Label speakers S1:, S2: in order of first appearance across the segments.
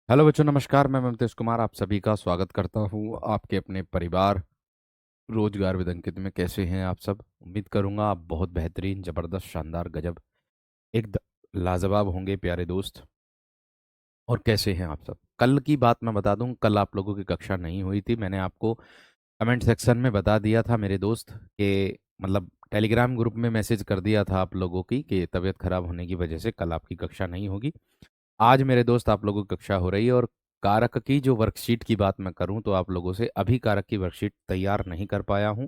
S1: Hello बच्चों, नमस्कार। मैं ममतेश कुमार आप सभी का स्वागत करता हूँ आपके अपने परिवार रोजगार विद अंकित में। कैसे हैं आप सब? उम्मीद करूंगा आप बहुत बेहतरीन, जबरदस्त, शानदार, गजब, एक लाजवाब होंगे प्यारे दोस्त। और कैसे हैं आप सब? कल की बात मैं बता दूं, कल आप लोगों की कक्षा नहीं हुई थी। मैंने आपको कमेंट सेक्शन में बता दिया था मेरे दोस्त कि मतलब टेलीग्राम ग्रुप में मैसेज कर दिया था आप लोगों की कि तबीयत खराब होने की वजह से कल आपकी कक्षा नहीं होगी। आज मेरे दोस्त आप लोगों की कक्षा हो रही है। और कारक की जो वर्कशीट की बात मैं करूं तो आप लोगों से अभी कारक की वर्कशीट तैयार नहीं कर पाया हूं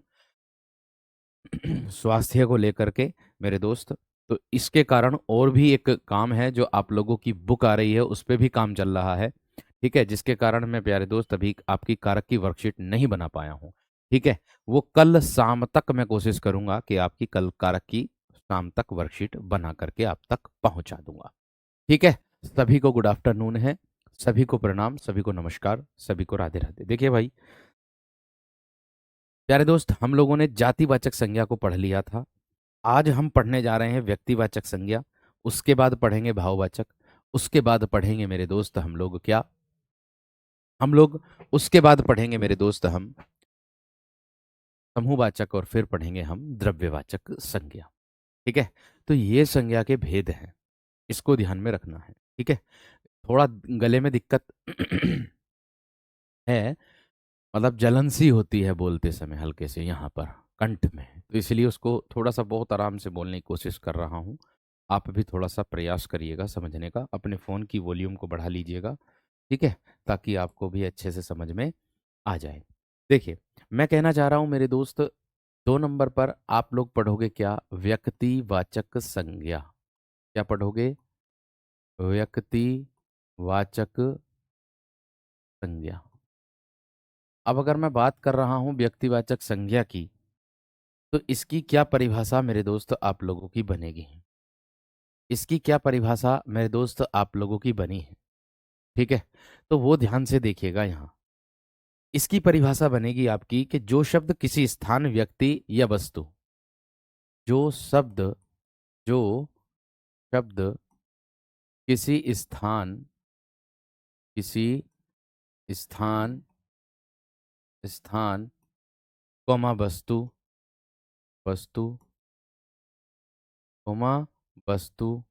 S1: स्वास्थ्य को लेकर के मेरे दोस्त। तो इसके कारण और भी एक काम है, जो आप लोगों की बुक आ रही है उस पर भी काम चल रहा है। ठीक है, जिसके कारण मैं प्यारे दोस्त अभी आपकी कारक की वर्कशीट नहीं बना पाया हूँ। ठीक है, वो कल शाम तक मैं कोशिश करूंगा कि आपकी कल कारक की शाम तक वर्कशीट बना करके आप तक पहुंचा दूंगा। ठीक है, सभी को गुड आफ्टरनून है, सभी को प्रणाम, सभी को नमस्कार, सभी को राधे राधे। देखिए भाई प्यारे दोस्त, हम लोगों ने जातिवाचक संज्ञा को पढ़ लिया था। आज हम पढ़ने जा रहे हैं व्यक्तिवाचक संज्ञा। उसके बाद पढ़ेंगे भाववाचक। उसके बाद पढ़ेंगे मेरे दोस्त हम लोग क्या, हम लोग उसके बाद पढ़ेंगे मेरे दोस्त हम समूहवाचक, और फिर पढ़ेंगे हम द्रव्यवाचक संज्ञा। ठीक है, तो ये संज्ञा के भेद हैं, इसको ध्यान में रखना है। ठीक है, थोड़ा गले में दिक्कत है, मतलब जलन सी होती है बोलते समय हल्के से यहाँ पर कंठ में, तो इसलिए उसको थोड़ा सा बहुत आराम से बोलने की कोशिश कर रहा हूँ। आप भी थोड़ा सा प्रयास करिएगा समझने का, अपने फ़ोन की वॉल्यूम को बढ़ा लीजिएगा। ठीक है, ताकि आपको भी अच्छे से समझ में आ जाए। देखिए, मैं कहना चाह रहा हूँ मेरे दोस्त, 2 नंबर पर आप लोग पढ़ोगे क्या? व्यक्तिवाचक संज्ञा। क्या पढ़ोगे? व्यक्तिवाचक संज्ञा। अब अगर मैं बात कर रहा हूँ व्यक्तिवाचक संज्ञा की, तो इसकी क्या परिभाषा मेरे दोस्त आप लोगों की बनेगी? इसकी क्या परिभाषा मेरे दोस्त आप लोगों की बनी है? ठीक है, तो वो ध्यान से देखिएगा यहाँ। इसकी परिभाषा बनेगी आपकी कि जो शब्द किसी स्थान, व्यक्ति या वस्तु, जो शब्द जो शब्द किसी स्थान, किसी स्थान, स्थान, कोमा वस्तु, वस्तु, कोमा वस्तु,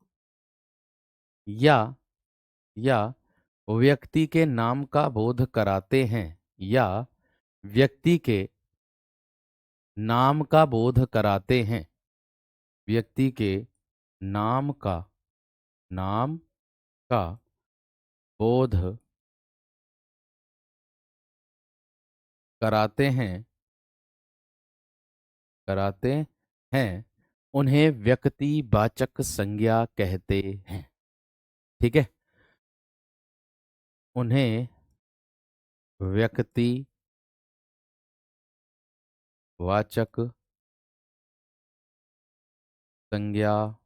S1: या या व्यक्ति के नाम का बोध कराते हैं, या व्यक्ति के नाम का बोध कराते हैं, व्यक्ति के नाम का, नाम का बोध कराते हैं, कराते हैं, उन्हें व्यक्तिवाचक संज्ञा कहते हैं। ठीक है, उन्हें व्यक्तिवाचक संज्ञा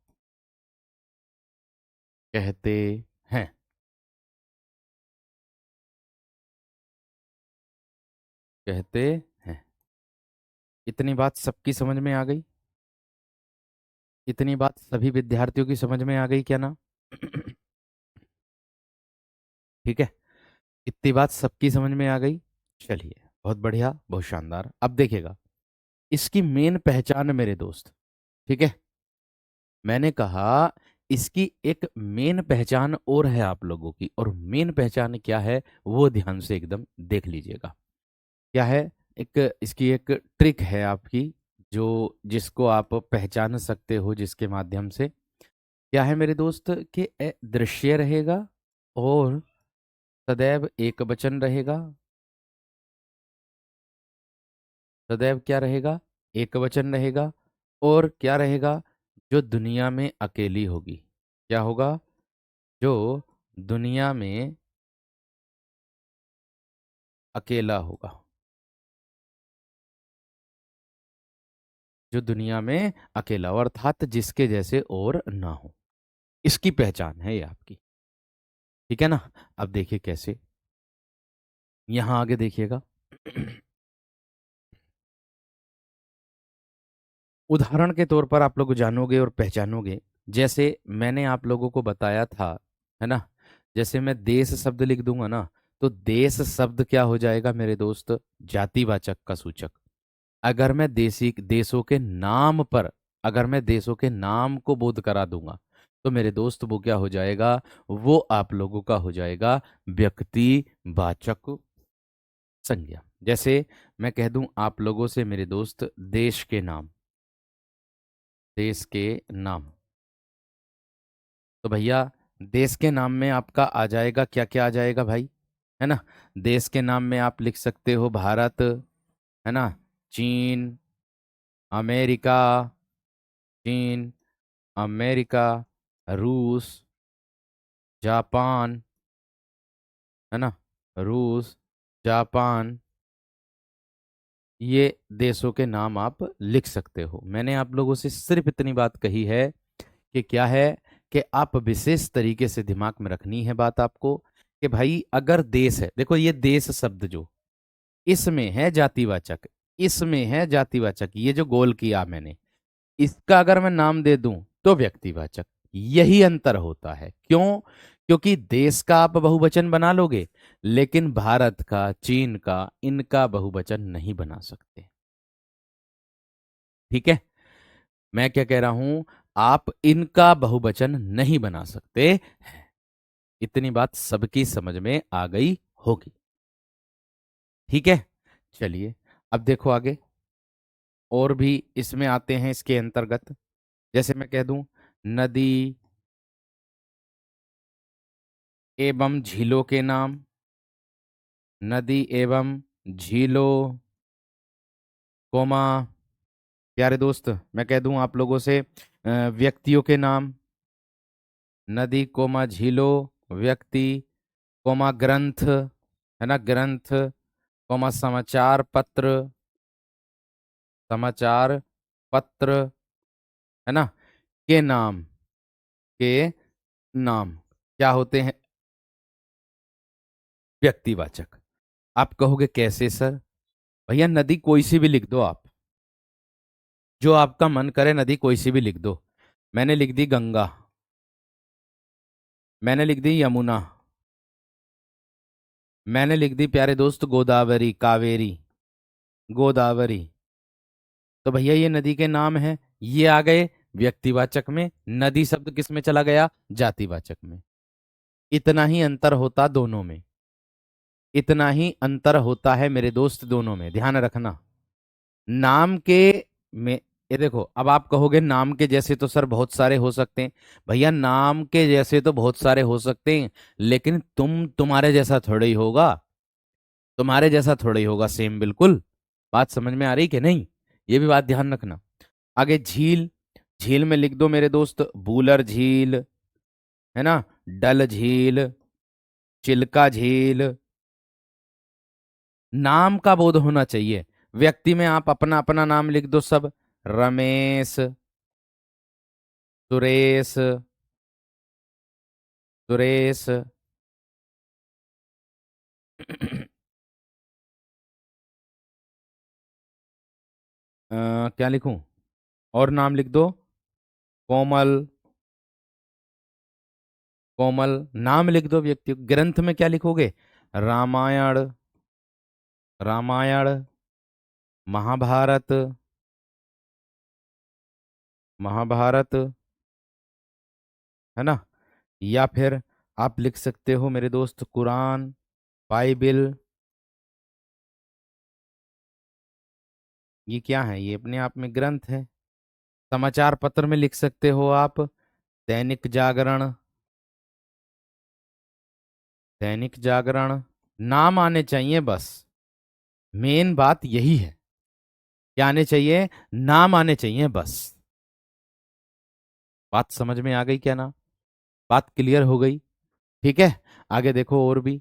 S1: कहते हैं। कहते हैं। इतनी बात सबकी समझ में आ गई? इतनी बात सभी विद्यार्थियों की समझ में आ गई क्या ना? ठीक है, इतनी बात सबकी समझ में आ गई। चलिए, बहुत बढ़िया, बहुत शानदार। अब देखिएगा, इसकी मेन पहचान मेरे दोस्त। ठीक है, मैंने कहा इसकी एक मेन पहचान और है आप लोगों की, और मेन पहचान क्या है वो ध्यान से एकदम देख लीजिएगा। क्या है? एक इसकी एक ट्रिक है आपकी, जो जिसको आप पहचान सकते हो, जिसके माध्यम से क्या है मेरे दोस्त कि दृश्य रहेगा, और सदैव एक वचन रहेगा। सदैव क्या रहेगा? एक वचन रहेगा। और क्या रहेगा? जो दुनिया में अकेली होगी। क्या होगा? जो दुनिया में अकेला होगा। जो दुनिया में अकेला हो, अर्थात जिसके जैसे और ना हो। इसकी पहचान है ये आपकी। ठीक है ना? अब देखिए कैसे, यहां आगे देखिएगा। उदाहरण के तौर पर आप लोग जानोगे और पहचानोगे, जैसे मैंने आप लोगों को बताया था, है ना, जैसे मैं देश शब्द लिख दूंगा ना, तो देश शब्द क्या हो जाएगा मेरे दोस्त? जातिवाचक का सूचक। अगर मैं देशी देशों के नाम पर, अगर मैं देशों के नाम को बोध करा दूंगा, तो मेरे दोस्त वो क्या हो जाएगा? वो आप लोगों का हो जाएगा व्यक्तिवाचक संज्ञा। जैसे मैं कह दूं आप लोगों से मेरे दोस्त देश के नाम, देश के नाम, तो भैया देश के नाम में आपका आ जाएगा क्या क्या आ जाएगा भाई? है ना? देश के नाम में आप लिख सकते हो भारत, है ना, चीन, अमेरिका, चीन, अमेरिका, रूस, जापान, है ना, रूस, जापान, ये देशों के नाम आप लिख सकते हो। मैंने आप लोगों से सिर्फ इतनी बात कही है कि क्या है, कि आप विशेष तरीके से दिमाग में रखनी है बात आपको, कि भाई अगर देश है, देखो ये देश शब्द जो इसमें है जातिवाचक, इसमें है जातिवाचक, ये जो गोल किया मैंने, इसका अगर मैं नाम दे दूं तो व्यक्तिवाचक। यही अंतर होता है। क्यों? क्योंकि देश का आप बहुवचन बना लोगे, लेकिन भारत का, चीन का, इनका बहुवचन नहीं बना सकते। ठीक है? मैं क्या कह रहा हूं, आप इनका बहुवचन नहीं बना सकते। इतनी बात सबकी समझ में आ गई होगी। ठीक है, चलिए अब देखो आगे, और भी इसमें आते हैं इसके अंतर्गत। जैसे मैं कह दूं नदी एवं झीलों के नाम, नदी एवं झीलों, कोमा, प्यारे दोस्त मैं कह दूं आप लोगों से व्यक्तियों के नाम, नदी कोमा झीलों व्यक्ति, कोमा ग्रंथ, है ना, ग्रंथ, कोमा समाचार पत्र, समाचार पत्र, है ना, के नाम, के नाम क्या होते हैं? व्यक्तिवाचक। आप कहोगे कैसे सर? भैया नदी कोई सी भी लिख दो आप, जो आपका मन करे नदी कोई सी भी लिख दो। मैंने लिख दी गंगा, मैंने लिख दी यमुना, मैंने लिख दी प्यारे दोस्त गोदावरी, कावेरी, गोदावरी, तो भैया ये नदी के नाम है, ये आ गए व्यक्तिवाचक में। नदी शब्द किस में चला गया? जातिवाचक में। इतना ही अंतर होता दोनों में, इतना ही अंतर होता है मेरे दोस्त दोनों में, ध्यान रखना। नाम के में, ये देखो अब आप कहोगे नाम के जैसे तो सर बहुत सारे हो सकते हैं। भैया नाम के जैसे तो बहुत सारे हो सकते हैं, लेकिन तुम्हारे जैसा थोड़ा ही होगा, तुम्हारे जैसा थोड़ा ही होगा सेम बिल्कुल। बात समझ में आ रही कि नहीं? ये भी बात ध्यान रखना। आगे झील, झील में लिख दो मेरे दोस्त बूलर झील, है ना, डल झील, चिल्का झील। नाम का बोध होना चाहिए। व्यक्ति में आप अपना अपना नाम लिख दो सब, रमेश, सुरेश, सुरेश, क्या लिखूं? और नाम लिख दो, कोमल, कोमल, नाम लिख दो व्यक्ति। ग्रंथ में क्या लिखोगे? रामायण, रामायण, महाभारत, महाभारत, है ना, या फिर आप लिख सकते हो मेरे दोस्त कुरान, बाइबिल। ये क्या है? ये अपने आप में ग्रंथ है। समाचार पत्र में लिख सकते हो आप दैनिक जागरण, दैनिक जागरण। नाम आने चाहिए बस, मेन बात यही है। क्या आने चाहिए? नाम आने चाहिए बस। बात समझ में आ गई क्या ना? बात क्लियर हो गई? ठीक है, आगे देखो और भी।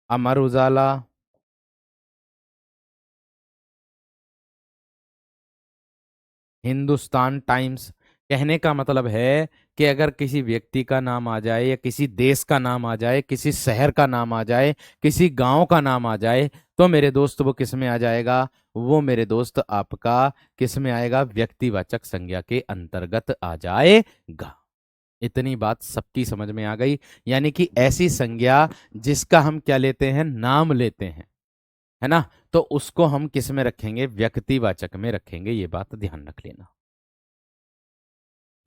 S1: अमर उजाला, हिंदुस्तान टाइम्स। कहने का मतलब है कि अगर किसी व्यक्ति का नाम आ जाए, या किसी देश का नाम आ जाए, किसी शहर का नाम आ जाए, किसी गांव का नाम आ जाए, तो मेरे दोस्त वो किस में आ जाएगा? वो मेरे दोस्त आपका किस में आएगा? व्यक्तिवाचक संज्ञा के अंतर्गत आ जाएगा। इतनी बात सबकी समझ में आ गई। यानी कि ऐसी संज्ञा जिसका हम क्या लेते हैं, नाम लेते हैं, है ना, तो उसको हम किस में रखेंगे, व्यक्तिवाचक में रखेंगे। ये बात ध्यान रख लेना।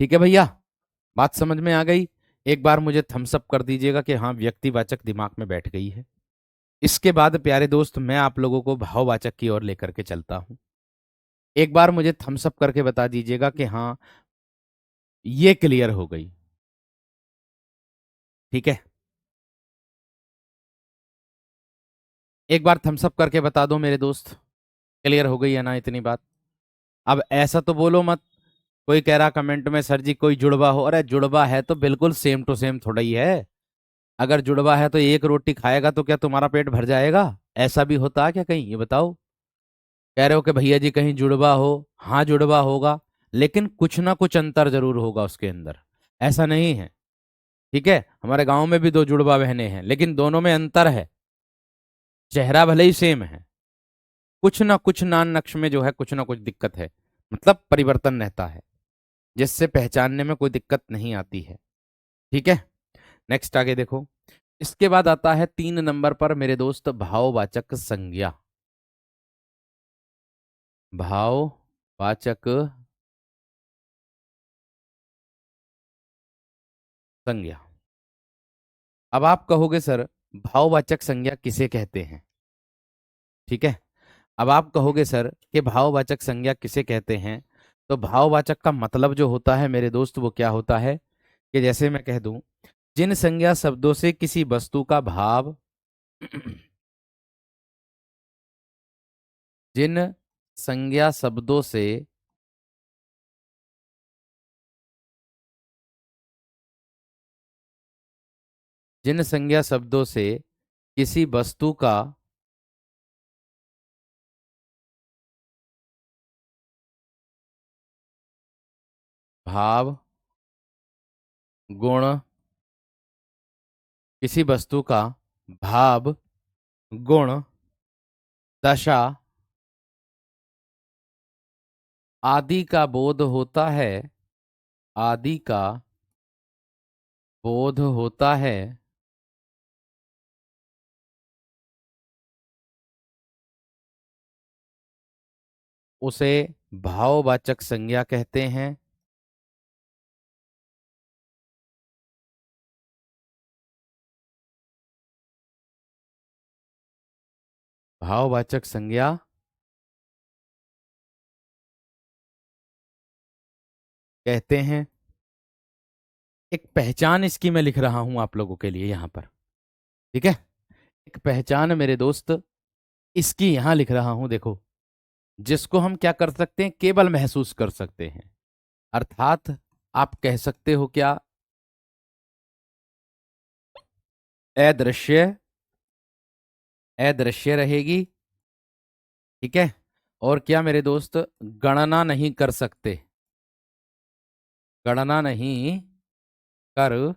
S1: ठीक है भैया, बात समझ में आ गई। एक बार मुझे थम्स अप कर दीजिएगा कि हाँ व्यक्तिवाचक दिमाग में बैठ गई है। इसके बाद प्यारे दोस्त मैं आप लोगों को भाववाचक की ओर लेकर के चलता हूं। एक बार मुझे थम्स अप करके बता दीजिएगा कि हाँ ये क्लियर हो गई। ठीक है, एक बार थम्स अप करके बता दो मेरे दोस्त, क्लियर हो गई है ना इतनी बात। अब ऐसा तो बोलो मत, कोई कह रहा कमेंट में सर जी कोई जुड़वा हो, अरे जुड़वा है तो बिल्कुल सेम टू सेम थोड़ा ही है। अगर जुड़वा है तो एक रोटी खाएगा तो क्या तुम्हारा पेट भर जाएगा? ऐसा भी होता है क्या कहीं, ये बताओ। कह रहे हो कि भैया जी कहीं जुड़वा हो, हाँ जुड़वा होगा, लेकिन कुछ ना कुछ अंतर जरूर होगा उसके अंदर। ऐसा नहीं है। ठीक है, हमारे गांव में भी दो जुड़वा बहनें हैं, लेकिन दोनों में अंतर है। चेहरा भले ही सेम है, कुछ ना कुछ नान नक्श में जो है कुछ ना कुछ दिक्कत है, मतलब परिवर्तन रहता है, जिससे पहचानने में कोई दिक्कत नहीं आती है। ठीक है, नेक्स्ट आगे देखो। इसके बाद आता है 3 नंबर पर मेरे दोस्त भाववाचक संज्ञा। भाववाचक संज्ञा। अब आप कहोगे सर भाववाचक संज्ञा किसे कहते हैं? ठीक है, अब आप कहोगे सर कि भाववाचक संज्ञा किसे कहते हैं, तो भाववाचक का मतलब जो होता है मेरे दोस्त वो क्या होता है, कि जैसे मैं कह दूं, जिन संज्ञा शब्दों से किसी वस्तु का भाव जिन संज्ञा शब्दों से जिन संज्ञा शब्दों से किसी वस्तु का भाव, गुण, किसी वस्तु का भाव, गुण, दशा आदि का बोध होता है, आदि का बोध होता है, उसे भाववाचक संज्ञा कहते हैं। भाववाचक संज्ञा कहते हैं। एक पहचान इसकी मैं लिख रहा हूं आप लोगों के लिए यहां पर। ठीक है, एक पहचान मेरे दोस्त इसकी यहां लिख रहा हूं, देखो, जिसको हम क्या कर सकते हैं, केवल महसूस कर सकते हैं। अर्थात आप कह सकते हो क्या, अदृश्य, अदृश्य रहेगी। ठीक है, और क्या मेरे दोस्त, गणना नहीं कर सकते, गणना नहीं कर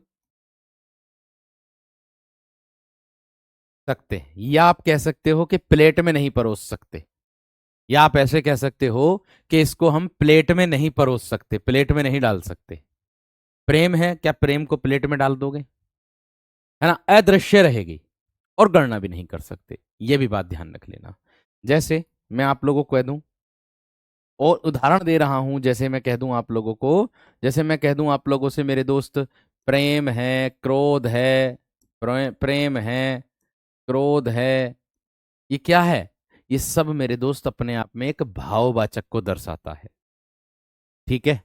S1: सकते, या आप कह सकते हो कि प्लेट में नहीं परोस सकते, या आप ऐसे कह सकते हो कि इसको हम प्लेट में नहीं परोस सकते, प्लेट में नहीं डाल सकते। प्रेम है, क्या प्रेम को प्लेट में डाल दोगे? है ना, अदृश्य रहेगी और गणना भी नहीं कर सकते। ये भी बात ध्यान रख लेना। जैसे मैं आप लोगों को कह दूं, और उदाहरण दे रहा हूं, जैसे मैं कह दूं आप लोगों को, जैसे मैं कह दूं आप लोगों से मेरे दोस्त, प्रेम है, क्रोध है, प्रेम है, क्रोध है, ये क्या है? ये सब मेरे दोस्त अपने आप में एक भाववाचक को दर्शाता है। ठीक है,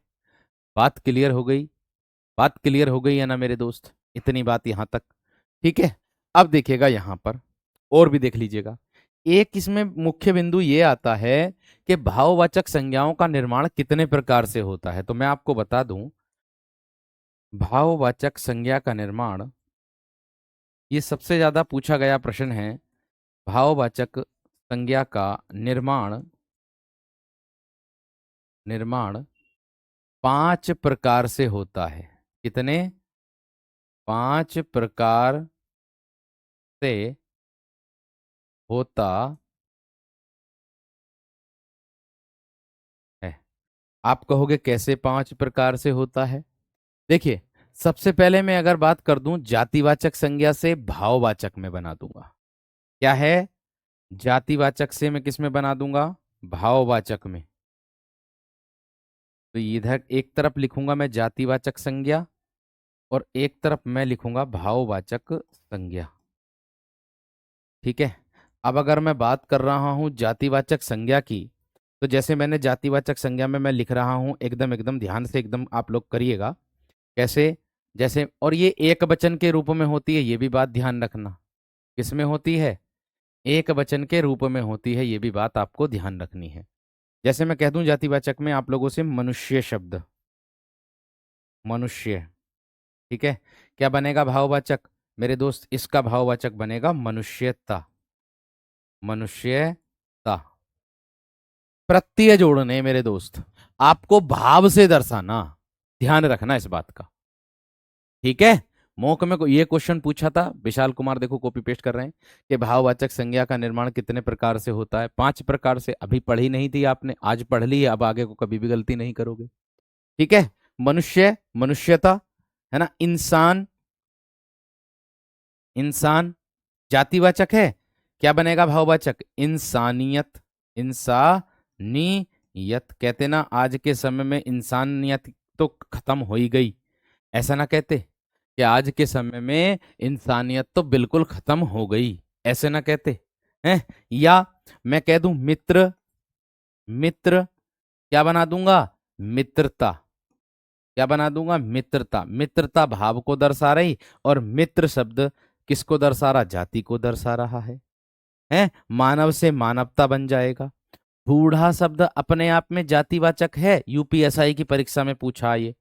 S1: बात क्लियर हो गई? बात क्लियर हो गई है ना मेरे दोस्त, इतनी बात यहां तक। ठीक है, अब देखिएगा यहां पर, और भी देख लीजिएगा। एक इसमें मुख्य बिंदु ये आता है कि भाववाचक संज्ञाओं का निर्माण कितने प्रकार से होता है, तो मैं आपको बता दूं, भाववाचक संज्ञा का निर्माण, ये सबसे ज्यादा पूछा गया प्रश्न है। भाववाचक संज्ञा का निर्माण, निर्माण 5 प्रकार से होता है। कितने? 5 प्रकार से होता है। आप कहोगे कैसे 5 प्रकार से होता है? देखिए, सबसे पहले मैं अगर बात कर दूं जातिवाचक संज्ञा से भाववाचक में बना दूंगा। क्या है? जातिवाचक से मैं किस में बना दूंगा? भाववाचक में। तो इधर एक तरफ लिखूंगा मैं जातिवाचक संज्ञा और एक तरफ मैं लिखूंगा भाववाचक संज्ञा। ठीक है। अब अगर मैं बात कर रहा हूं जातिवाचक संज्ञा की, तो जैसे मैंने जातिवाचक संज्ञा में मैं लिख रहा हूं, एकदम एकदम ध्यान से एकदम आप लोग करिएगा। कैसे? जैसे, और ये एक वचन के रूप में होती है, ये भी बात ध्यान रखना। किस में होती है? एक वचन के रूप में होती है, ये भी बात आपको ध्यान रखनी है। जैसे मैं कह दूं जातिवाचक में आप लोगों से मनुष्य शब्द, मनुष्य। ठीक है। क्या बनेगा भाववाचक? मेरे दोस्त इसका भाववाचक बनेगा मनुष्यता, मनुष्यता। प्रत्यय जोड़ने मेरे दोस्त, आपको भाव से दर्शाना, ध्यान रखना इस बात का। ठीक है। मौक में को ये क्वेश्चन पूछा था विशाल कुमार, देखो कॉपी पेस्ट कर रहे हैं, कि भाववाचक संज्ञा का निर्माण कितने प्रकार से होता है? 5 प्रकार से। अभी पढ़ी नहीं थी आपने, आज पढ़ ली है, अब आगे को कभी भी गलती नहीं करोगे। ठीक है। मनुष्य, मनुष्यता, है ना। इंसान, इंसान जातिवाचक है। क्या बनेगा भाववाचक? इंसानियत, इंसानियत। कहते ना आज के समय में इंसानियत तो खत्म हो ही गई, ऐसा ना कहते कि आज के समय में इंसानियत तो बिल्कुल खत्म हो गई, ऐसे ना कहते हैं। या मैं कह दूं मित्र, मित्र। क्या बना दूंगा? मित्रता। क्या बना दूंगा? मित्रता। मित्रता भाव को दर्शा रही, और मित्र शब्द किसको दर्शा रहा? जाति को दर्शा रहा है। मानव से मानवता बन जाएगा। बूढ़ा शब्द अपने आप में जातिवाचक है, यूपीएसआई की परीक्षा में पूछा ये।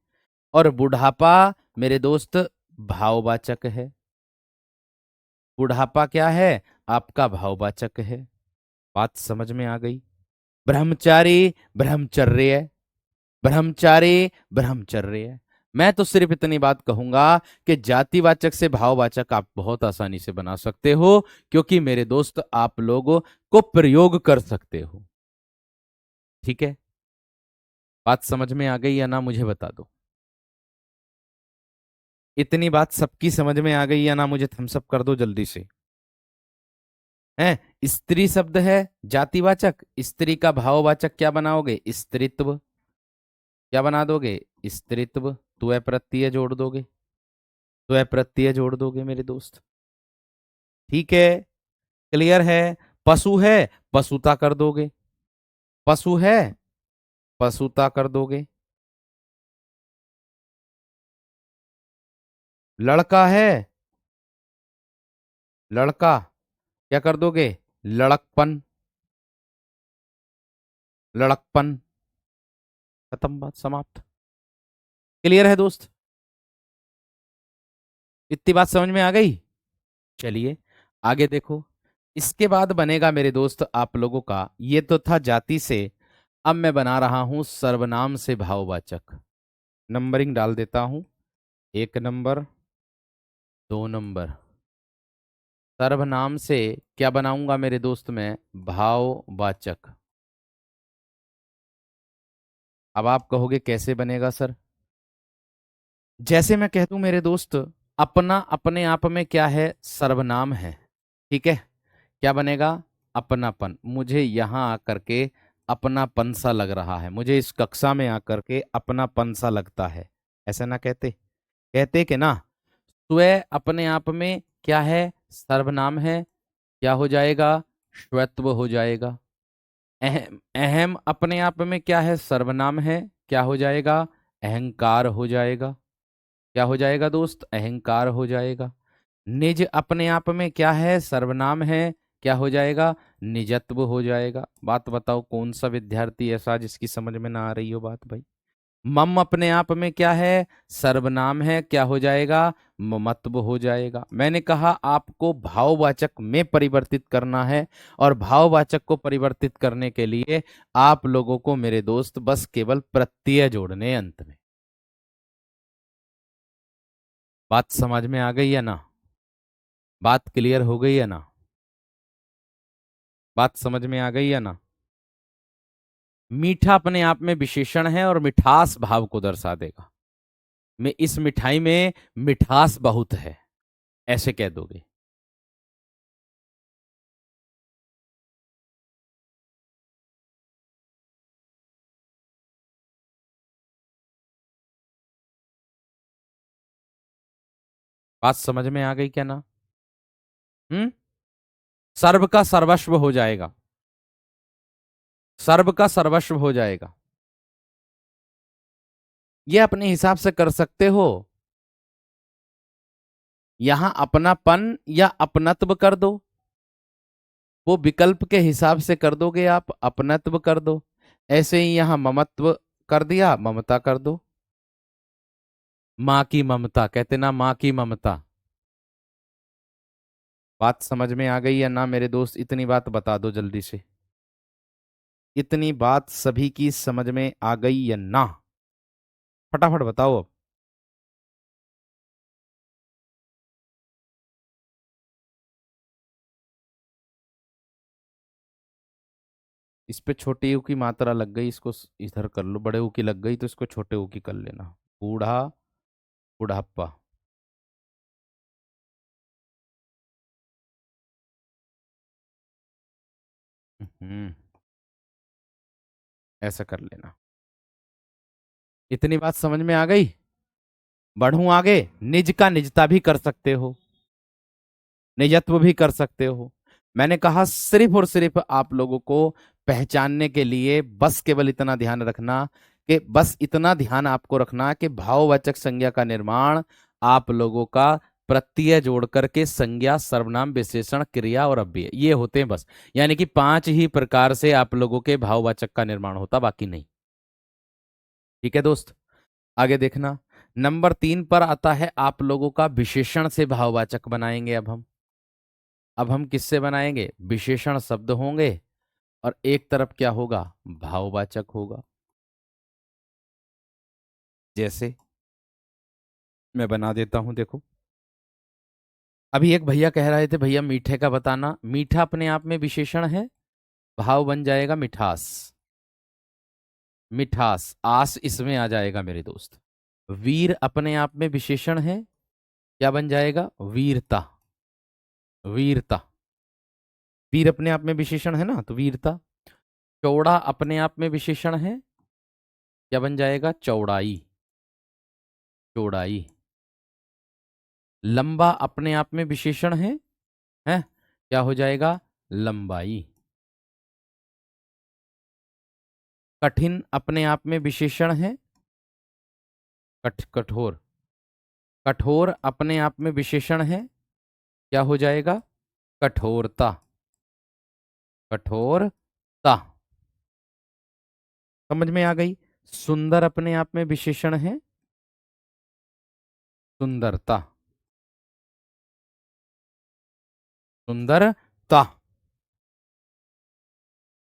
S1: और बुढ़ापा मेरे दोस्त भाववाचक है। बुढ़ापा क्या है? आपका भाववाचक है। बात समझ में आ गई? ब्रह्मचारी, ब्रह्मचर्य, ब्रह्मचारी, ब्रह्मचर्य। मैं तो सिर्फ इतनी बात कहूंगा कि जातिवाचक से भाववाचक आप बहुत आसानी से बना सकते हो, क्योंकि मेरे दोस्त आप लोगों को प्रयोग कर सकते हो। ठीक है। बात समझ में आ गई या ना, मुझे बता दो। इतनी बात सबकी समझ में आ गई या ना, मुझे थम्स अप कर दो जल्दी से। है। स्त्री शब्द है जातिवाचक, स्त्री का भाववाचक क्या बनाओगे? स्त्रीत्व। क्या बना दोगे? स्त्रीत्व। त्व प्रत्यय जोड़ दोगे, त्व प्रत्यय जोड़ दोगे मेरे दोस्त। ठीक है। क्लियर है? पशु है, पशुता कर दोगे। पशु है, पशुता कर दोगे। लड़का है, लड़का क्या कर दोगे? लड़कपन, लड़कपन। खत्म, बात समाप्त। क्लियर है दोस्त? इतनी बात समझ में आ गई? चलिए आगे देखो। इसके बाद बनेगा मेरे दोस्त आप लोगों का, ये तो था जाति से। अब मैं बना रहा हूं सर्वनाम से भाववाचक। नंबरिंग डाल देता हूं, 1 नंबर, 2 नंबर। सर्वनाम से क्या बनाऊंगा मेरे दोस्त में? भाववाचक। अब आप कहोगे कैसे बनेगा सर? जैसे मैं कह दूं मेरे दोस्त, अपना अपने आप में क्या है? सर्वनाम है। ठीक है। क्या बनेगा? अपनापन। मुझे यहाँ आकर के अपनापन सा लग रहा है, मुझे इस कक्षा में आकर के अपनापन सा लगता है, ऐसा ना कहते? कहते कि ना। स्वयं अपने आप में क्या है? सर्वनाम है। क्या हो जाएगा? स्वत्व हो जाएगा। अहम, अहम अपने आप में क्या है? सर्वनाम है। क्या हो जाएगा? अहंकार हो जाएगा। क्या हो जाएगा दोस्त? अहंकार हो जाएगा। निज अपने आप में क्या है? सर्वनाम है। क्या हो जाएगा? निजत्व हो जाएगा। बात बताओ कौन सा विद्यार्थी ऐसा जिसकी समझ में ना आ रही हो बात भाई? मम अपने आप में क्या है? सर्वनाम है। क्या हो जाएगा? ममत्व हो जाएगा। मैंने कहा आपको भाववाचक में परिवर्तित करना है, और भाववाचक को परिवर्तित करने के लिए आप लोगों को मेरे दोस्त बस केवल प्रत्यय जोड़ने अंत में। बात समझ में आ गई या ना? बात क्लियर हो गई या ना? बात समझ में आ गई या ना? मीठा अपने आप में विशेषण है और मिठास भाव को दर्शा देगा। में इस मिठाई में मिठास बहुत है, ऐसे कह दोगे। बात समझ में आ गई क्या ना? हम्म। सर्व का सर्वस्व हो जाएगा, सर्व का सर्वस्व हो जाएगा। ये अपने हिसाब से कर सकते हो। यहां अपनापन या अपनत्व कर दो, वो विकल्प के हिसाब से कर दोगे आप, अपनत्व कर दो। ऐसे ही यहां ममत्व कर दिया, ममता कर दो। माँ की ममता कहते ना, माँ की ममता। बात समझ में आ गई या ना मेरे दोस्त? इतनी बात बता दो जल्दी से, इतनी बात सभी की समझ में आ गई या ना? फटाफट बताओ अब। इस पे छोटे यू की मात्रा लग गई, इसको इधर कर लो। बड़े यू की लग गई तो इसको छोटे यू की कर लेना। बूढ़ा, बुढ़ापा। हम्म। ऐसा कर लेना। इतनी बात समझ में आ गई? बढ़ूं आगे। निज का निजता भी कर सकते हो, निजत्व भी कर सकते हो। मैंने कहा सिर्फ और सिर्फ आप लोगों को पहचानने के लिए बस केवल इतना ध्यान रखना, कि बस इतना ध्यान आपको रखना कि भाववाचक संज्ञा का निर्माण आप लोगों का प्रत्यय जोड़ करके संज्ञा, सर्वनाम, विशेषण, क्रिया और अव्यय, ये होते हैं बस। यानी कि 5 ही प्रकार से आप लोगों के भाववाचक का निर्माण होता, बाकी नहीं। ठीक है दोस्त, आगे देखना। नंबर 3 पर आता है आप लोगों का विशेषण से भाववाचक बनाएंगे अब हम। अब हम किससे बनाएंगे? विशेषण शब्द होंगे और एक तरफ क्या होगा? भाववाचक होगा। जैसे मैं बना देता हूं, देखो। अभी एक भैया कह रहे थे, भैया मीठे का बताना। मीठा अपने आप में विशेषण है, भाव बन जाएगा मिठास। मिठास, आस इसमें आ जाएगा मेरे दोस्त। वीर अपने आप में विशेषण है, क्या बन जाएगा? वीरता। वीरता, वीर अपने आप में विशेषण है ना, तो वीरता। चौड़ा अपने आप में विशेषण है, क्या बन जाएगा? चौड़ाई। चौड़ाई। लंबा अपने आप में विशेषण है, क्या हो जाएगा? लंबाई। कठिन अपने आप में विशेषण है, कठोर। कठोर अपने आप में विशेषण है, क्या हो जाएगा? कठोरता। कठोरता। समझ में आ गई? सुंदर अपने आप में विशेषण है, सुंदरता। सुंदरता।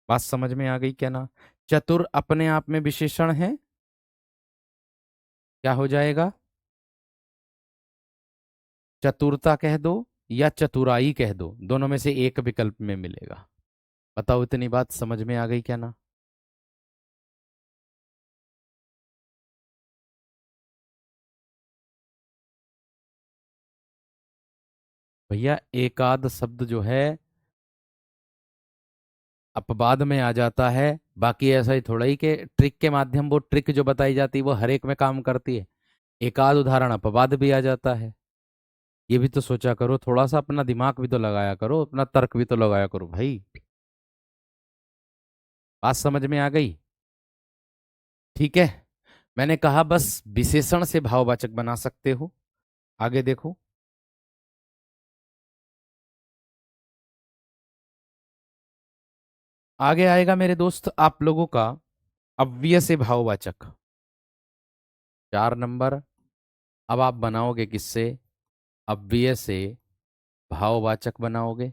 S1: बात समझ में आ गई क्या ना? चतुर अपने आप में विशेषण है, क्या हो जाएगा? चतुरता कह दो या चतुराई कह दो, दोनों में से एक विकल्प में मिलेगा। बताओ, इतनी बात समझ में आ गई क्या ना? भैया एकाद शब्द जो है अपवाद में आ जाता है, बाकी ऐसा ही थोड़ा ही कि ट्रिक के माध्यम, वो ट्रिक जो बताई जाती है वो हर एक में काम करती है। एकाद उदाहरण अपवाद भी आ जाता है। ये भी तो सोचा करो, थोड़ा सा अपना दिमाग भी तो लगाया करो, अपना तर्क भी तो लगाया करो भाई। बात समझ में आ गई? ठीक है। मैंने कहा बस विशेषण से भाववाचक बना सकते हो। आगे देखो। आगे आएगा मेरे दोस्त आप लोगों का अव्यय से भाववाचक। 4 नंबर। अब आप बनाओगे किससे? अव्यय से भाववाचक बनाओगे।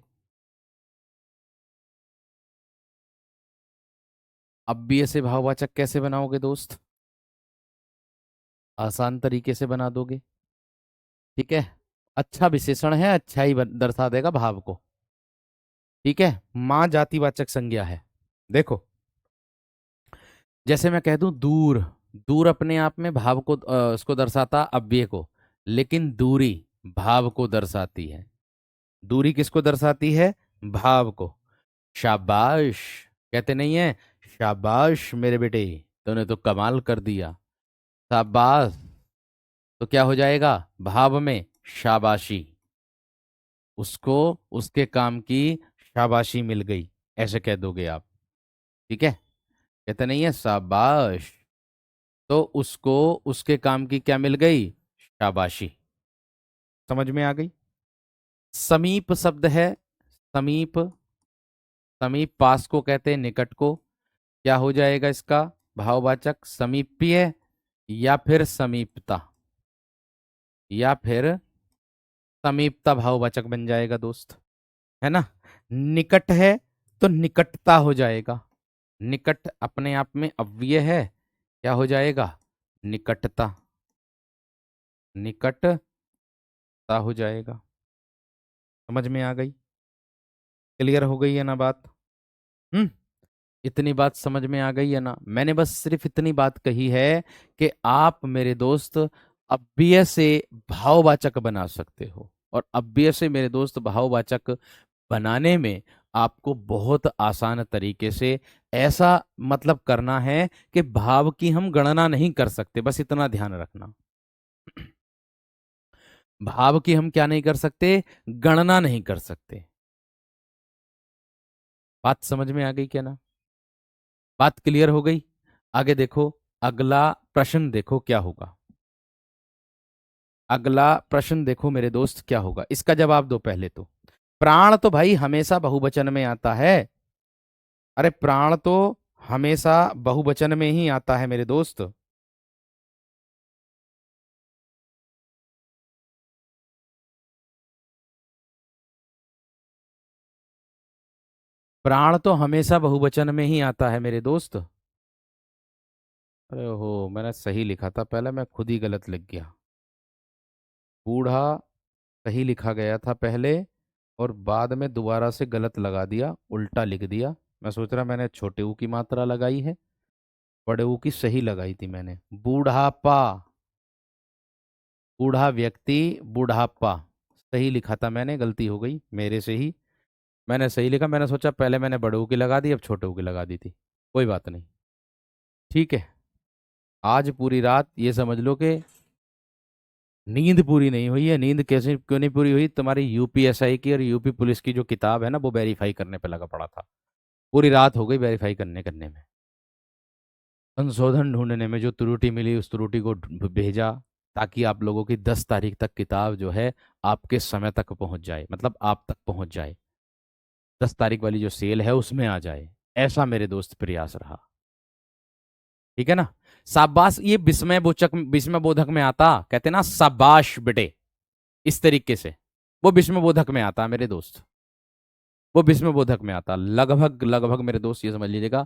S1: अव्यय से भाववाचक कैसे बनाओगे दोस्त? आसान तरीके से बना दोगे। ठीक है। अच्छा विशेषण है, अच्छा ही दर्शा देगा भाव को। ठीक है। मां जातिवाचक संज्ञा है। देखो, जैसे मैं कह दूं दूर, दूर अपने आप में भाव को उसको दर्शाता अव्यय को, लेकिन दूरी भाव को दर्शाती है। दूरी किसको दर्शाती है? भाव को। शाबाश, कहते नहीं है, शाबाश मेरे बेटे, तूने तो कमाल कर दिया। शाबाश, तो क्या हो जाएगा भाव में? शाबाशी। उसको उसके काम की शाबाशी मिल गई, ऐसे कह दोगे आप। ठीक है, कहते नहीं है शाबाश, तो उसको उसके काम की क्या मिल गई? शाबाशी। समझ में आ गई? समीप शब्द है, समीप। समीप पास को कहते हैं, निकट को। क्या हो जाएगा इसका भाववाचक? समीप्य, या फिर समीपता, या फिर समीपता भाववाचक बन जाएगा दोस्त, है ना। निकट है तो निकटता हो जाएगा। निकट अपने आप में अव्यय है, क्या हो जाएगा? निकटता। निकटता हो जाएगा। समझ में आ गई? क्लियर हो गई है ना बात? हम्म। इतनी बात समझ में आ गई है ना? मैंने बस सिर्फ इतनी बात कही है कि आप मेरे दोस्त अव्यय से भाववाचक बना सकते हो, और अव्यय से मेरे दोस्त भाववाचक बनाने में आपको बहुत आसान तरीके से ऐसा मतलब करना है कि भाव की हम गणना नहीं कर सकते, बस इतना ध्यान रखना। भाव की हम क्या नहीं कर सकते? गणना नहीं कर सकते। बात समझ में आ गई क्या ना? बात क्लियर हो गई? आगे देखो, अगला प्रश्न देखो क्या होगा। अगला प्रश्न देखो मेरे दोस्त क्या होगा, इसका जवाब दो पहले तो। प्राण तो भाई हमेशा बहुवचन में आता है। अरे प्राण तो हमेशा बहुवचन में ही आता है मेरे दोस्त। प्राण तो हमेशा बहुवचन में ही आता है मेरे दोस्त। अरे हो, मैंने सही लिखा था पहले, मैं खुद ही गलत लिख गया। बूढ़ा सही लिखा गया था पहले, और बाद में दोबारा से गलत लगा दिया, उल्टा लिख दिया। मैं सोच रहा मैंने छोटे ऊ की मात्रा लगाई है, बड़े ऊ की सही लगाई थी मैंने। बूढ़ापा, बूढ़ा व्यक्ति, बुढ़ापा सही लिखा था मैंने, गलती हो गई मेरे से ही। मैंने सही लिखा, मैंने सोचा पहले मैंने बड़े ऊ की लगा दी, अब छोटे ऊ की लगा दी थी। कोई बात नहीं। ठीक है, आज पूरी रात ये समझ लो कि नींद पूरी नहीं हुई है। नींद कैसे क्यों नहीं पूरी हुई? तुम्हारी यूपीएसआई की और यूपी पुलिस की जो किताब है ना, वो वेरीफाई करने पे लगा पड़ा था। पूरी रात हो गई वेरीफाई करने करने में, संशोधन ढूंढने में। जो त्रुटि मिली उस त्रुटि को भेजा, ताकि आप लोगों की 10 तारीख तक किताब जो है आपके समय तक पहुंच जाए, मतलब आप तक पहुंच जाए। 10 तारीख वाली जो सेल है उसमें आ जाए, ऐसा मेरे दोस्त प्रयास रहा। ठीक है ना। शाबाश, ये विस्मय बोचक, विस्मय बोधक में आता, कहते ना शाबाश बेटे, इस तरीके से वो विस्मय बोधक में आता मेरे दोस्त। वो विस्मय बोधक में आता, लगभग लगभग मेरे दोस्त ये समझ लीजिएगा,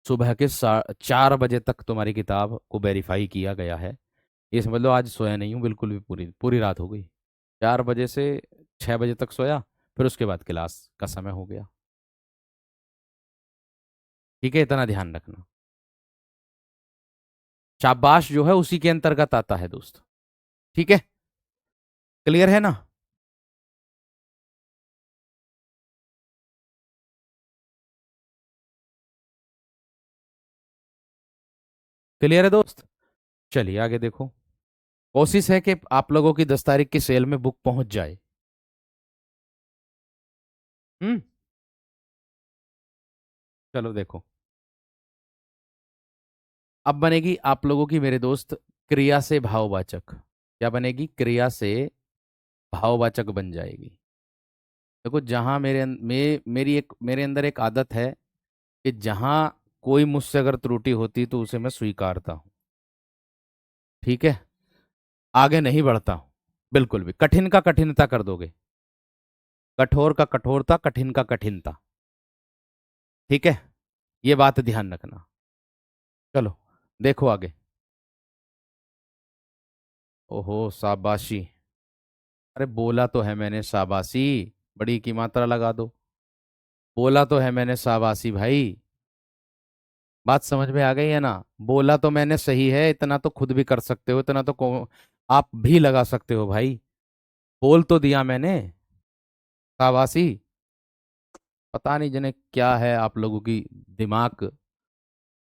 S1: सुबह के 4 बजे तक तुम्हारी किताब को वेरीफाई किया गया है। ये समझ लो आज सोया नहीं हूँ बिल्कुल भी, पूरी पूरी रात हो गई। 4 बजे से 6 बजे तक सोया, फिर उसके बाद क्लास का समय हो गया। ठीक है, इतना ध्यान रखना। शाबाश जो है उसी के अंतर्गत आता है दोस्त। ठीक है, क्लियर है ना? क्लियर है दोस्त? चलिए आगे देखो। कोशिश है कि आप लोगों की 10 तारीख की सेल में बुक पहुंच जाए। हम्म। चलो देखो, अब बनेगी आप लोगों की मेरे दोस्त क्रिया से भाववाचक। क्या बनेगी? क्रिया से भाववाचक बन जाएगी। देखो, जहां मेरी एक मेरे अंदर एक आदत है कि जहां कोई मुझसे अगर त्रुटि होती तो उसे मैं स्वीकारता हूँ। ठीक है, आगे नहीं बढ़ता हूँ बिल्कुल भी। कठिन का कठिनता कर दोगे, कठोर का कठोरता, कठिन का कठिनता। ठीक है, ये बात ध्यान रखना। चलो देखो आगे। ओहो, शाबाशी। अरे बोला तो है मैंने शाबाशी, बड़ी की मात्रा लगा दो। बोला तो है मैंने शाबाशी भाई। बात समझ में आ गई है ना? बोला तो मैंने सही है, इतना तो खुद भी कर सकते हो, इतना तो आप भी लगा सकते हो भाई। बोल तो दिया मैंने। शाबाशी। पता नहीं जने क्या है आप लोगों की दिमाग।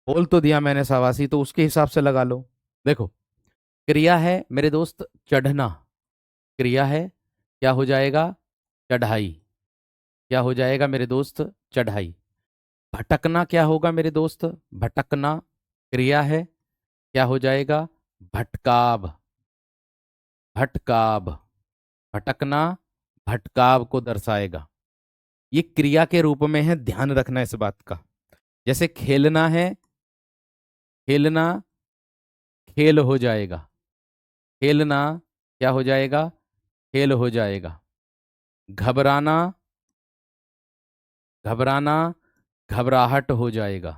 S1: बोल तो दिया मैंने शाबाशी, तो उसके हिसाब से लगा लो। देखो, क्रिया है मेरे दोस्त चढ़ना। क्रिया है, क्या हो जाएगा? चढ़ाई। क्या हो जाएगा मेरे दोस्त? चढ़ाई। भटकना क्या होगा मेरे दोस्त? भटकना। क्रिया है, क्या हो जाएगा? भटकाव। भटकाव। भटकना भटकाव को दर्शाएगा। ये क्रिया के रूप में है, ध्यान रखना इस बात का। जैसे खेलना है, खेलना खेल हो जाएगा। खेलना क्या हो जाएगा? खेल हो जाएगा। घबराना, घबराना घबराहट हो जाएगा।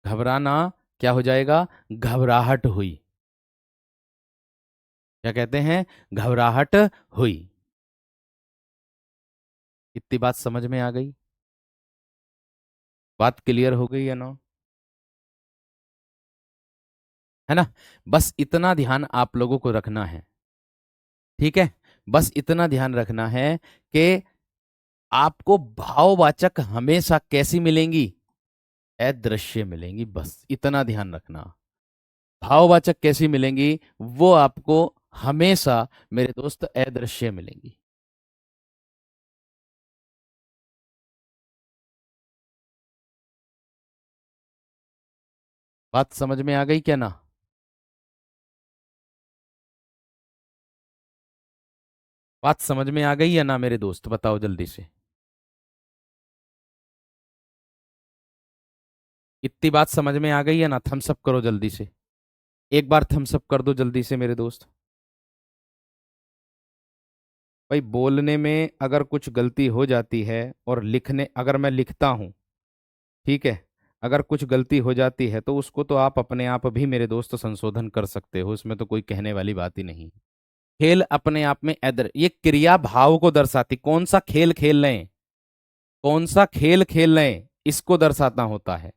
S1: घबराना क्या हो जाएगा? घबराहट हुई। क्या कहते हैं? घबराहट हुई। इतनी बात समझ में आ गई? बात क्लियर हो गई है ना? है ना? बस इतना ध्यान आप लोगों को रखना है। ठीक है? बस इतना ध्यान रखना है कि आपको भाववाचक हमेशा कैसी मिलेंगी? अदृश्य मिलेंगी। बस इतना ध्यान रखना। भाववाचक कैसी मिलेंगी? वो आपको हमेशा मेरे दोस्त अदृश्य मिलेंगी। बात समझ में आ गई क्या ना? बात समझ में आ गई है ना मेरे दोस्त? बताओ जल्दी से। इतनी बात समझ में आ गई है ना? थम्स अप करो जल्दी से। एक बार थम्स अप कर दो जल्दी से मेरे दोस्त। भाई, बोलने में अगर कुछ गलती हो जाती है और लिखने, अगर मैं लिखता हूँ, ठीक है, अगर कुछ गलती हो जाती है तो उसको तो आप अपने आप भी मेरे दोस्त संशोधन कर सकते हो, इसमें तो कोई कहने वाली बात ही नहीं। खेल अपने आप में एदर, ये क्रिया भाव को दर्शाती, कौन सा खेल खेल रहे हैं, कौन सा खेल खेल रहे हैं, इसको दर्शाता होता है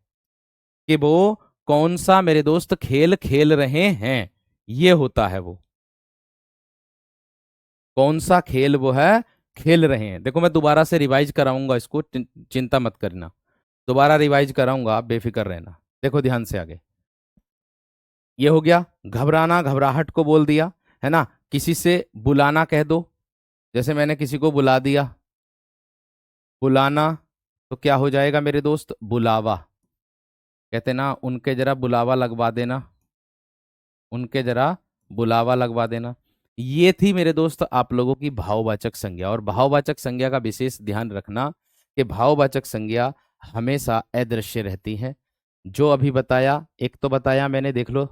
S1: कि वो कौन सा मेरे दोस्त खेल खेल रहे हैं। ये होता है वो, कौन सा खेल वो है खेल रहे हैं। देखो, मैं दोबारा से रिवाइज कराऊंगा इसको, चिंता मत करना। दोबारा रिवाइज कराऊंगा, आप बेफिक्र रहना। देखो ध्यान से आगे। ये हो गया घबराना, घबराहट को बोल दिया, है ना? किसी से बुलाना कह दो। जैसे मैंने किसी को बुला दिया, बुलाना, तो क्या हो जाएगा मेरे दोस्त? बुलावा। कहते ना, उनके जरा बुलावा लगवा देना, उनके जरा बुलावा लगवा देना। ये थी मेरे दोस्त आप लोगों की भाववाचक संज्ञा। और भाववाचक संज्ञा का विशेष ध्यान रखना कि भाववाचक संज्ञा हमेशा अदृश्य रहती है। जो अभी बताया, एक तो बताया मैंने, देख लो,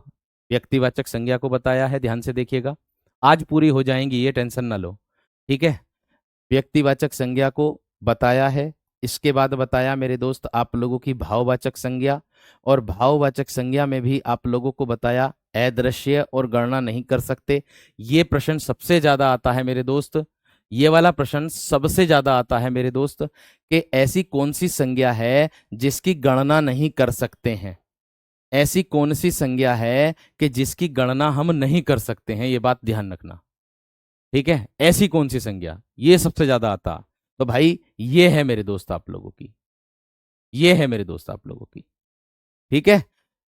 S1: व्यक्तिवाचक संज्ञा को बताया है, ध्यान से देखिएगा। आज पूरी हो जाएंगी, ये टेंशन ना लो। ठीक है? व्यक्तिवाचक संज्ञा को बताया है। इसके बाद बताया मेरे दोस्त आप लोगों की भाववाचक संज्ञा। और भाववाचक संज्ञा में भी आप लोगों को बताया अदृश्य और गणना नहीं कर सकते। ये प्रश्न सबसे ज्यादा आता है मेरे दोस्त। ये वाला प्रश्न सबसे ज्यादा आता है मेरे दोस्त कि ऐसी कौन सी संज्ञा है जिसकी गणना नहीं कर सकते हैं। ऐसी कौन सी संज्ञा है कि जिसकी गणना हम नहीं कर सकते हैं, ये बात ध्यान रखना। ठीक है? ऐसी कौन सी संज्ञा, ये सबसे ज्यादा आता। तो भाई, ये है मेरे दोस्त आप लोगों की, ये है मेरे दोस्त आप लोगों की। ठीक है?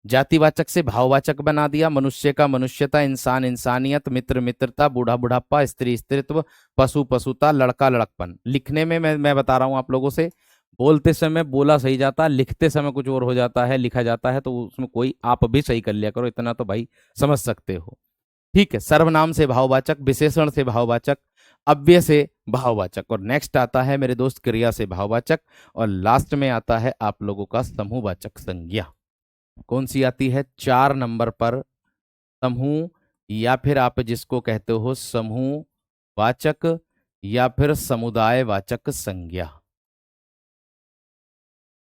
S1: जातिवाचक से भाववाचक बना दिया। मनुष्य का मनुष्यता, इंसान इंसानियत, मित्र मित्रता, बूढ़ा बुढ़ापा, स्त्री स्त्रीत्व, पशु पशुता, लड़का लड़कपन। लिखने में मैं बता रहा हूं आप लोगों से, बोलते समय बोला सही जाता, लिखते समय कुछ और हो जाता है, लिखा जाता है, तो उसमें कोई आप भी सही कर लिया करो, इतना तो भाई समझ सकते हो। ठीक है? सर्वनाम से भाववाचक, विशेषण से भाववाचक, अव्यय से भाववाचक, और नेक्स्ट आता है मेरे दोस्त क्रिया से भाववाचक, और लास्ट में आता है आप लोगों का समूहवाचक संज्ञा। कौन सी आती है 4 नंबर पर? समूह, या फिर आप जिसको कहते हो समूह वाचक, या फिर समुदाय वाचक संज्ञा।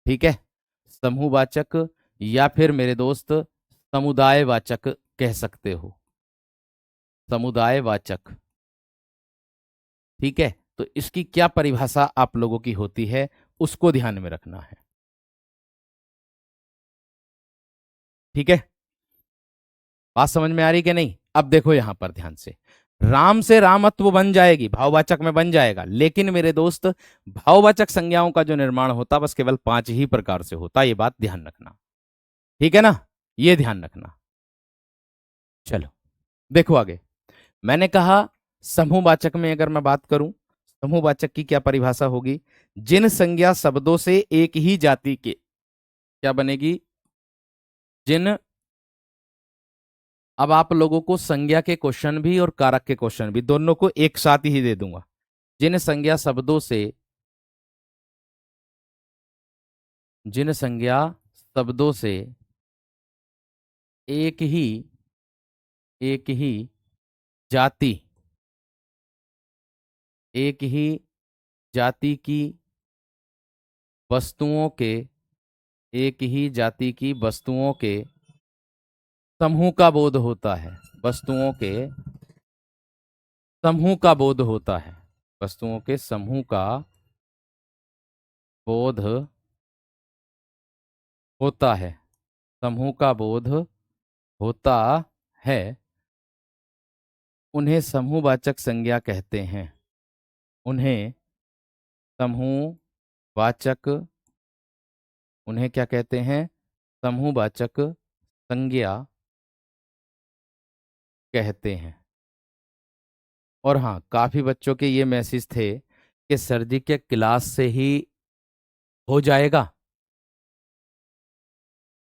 S1: ठीक है? समूहवाचक, या फिर मेरे दोस्त समुदाय वाचक कह सकते हो, समुदाय वाचक। ठीक है? तो इसकी क्या परिभाषा आप लोगों की होती है, उसको ध्यान में रखना है। ठीक है, बात समझ में आ रही कि नहीं? अब देखो यहां पर ध्यान से रामत्व बन जाएगी, भाववाचक में बन जाएगा, लेकिन मेरे दोस्त भाववाचक संज्ञाओं का जो निर्माण होता बस केवल 5 ही प्रकार से होता, ये बात ध्यान रखना। ठीक है ना, ये ध्यान रखना। चलो देखो आगे। मैंने कहा समूहवाचक में अगर मैं बात करूं, समूहवाचक की क्या परिभाषा होगी? जिन संज्ञा शब्दों से एक ही जाति के, क्या बनेगी? जिन, अब आप लोगों को संज्ञा के क्वेश्चन भी और कारक के क्वेश्चन भी दोनों को एक साथ ही दे दूंगा। जिन संज्ञा शब्दों से, जिन संज्ञा शब्दों से एक ही, एक ही जाति, एक ही जाति की वस्तुओं के, एक ही जाति की वस्तुओं के समूह का बोध होता है, वस्तुओं के समूह का बोध होता है, वस्तुओं के समूह का बोध होता है, समूह का बोध होता है, उन्हें समूहवाचक संज्ञा कहते हैं। उन्हें समूहवाचक, उन्हें क्या कहते हैं? समूहवाचक संज्ञा कहते हैं। और हाँ, काफी बच्चों के ये मैसेज थे कि सर जी के क्लास से ही हो जाएगा,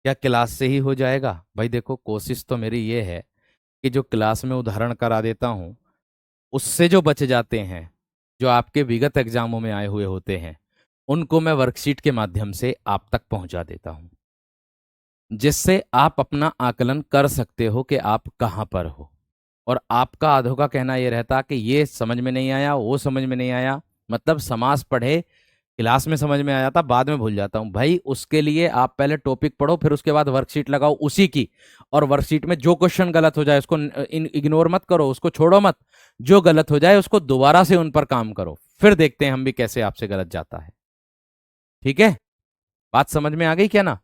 S1: क्या क्लास से ही हो जाएगा? भाई देखो, कोशिश तो मेरी ये है कि जो क्लास में उदाहरण करा देता हूँ उससे जो बच जाते हैं, जो आपके विगत एग्जामों में आए हुए होते हैं, उनको मैं वर्कशीट के माध्यम से आप तक पहुंचा देता हूं, जिससे आप अपना आकलन कर सकते हो कि आप कहां पर हो। और आपका आधो का कहना यह रहता कि ये समझ में नहीं आया, वो समझ में नहीं आया, मतलब समास पढ़े, क्लास में समझ में आ जाता, बाद में भूल जाता हूं। भाई उसके लिए आप पहले टॉपिक पढ़ो, फिर उसके बाद वर्कशीट लगाओ उसी की, और वर्कशीट में जो क्वेश्चन गलत हो जाए उसको इग्नोर मत करो, उसको छोड़ो मत, जो गलत हो जाए उसको दोबारा से उन पर काम करो, फिर देखते हैं हम भी कैसे आपसे गलत जाता है। ठीक है, बात समझ में आ गई क्या ना?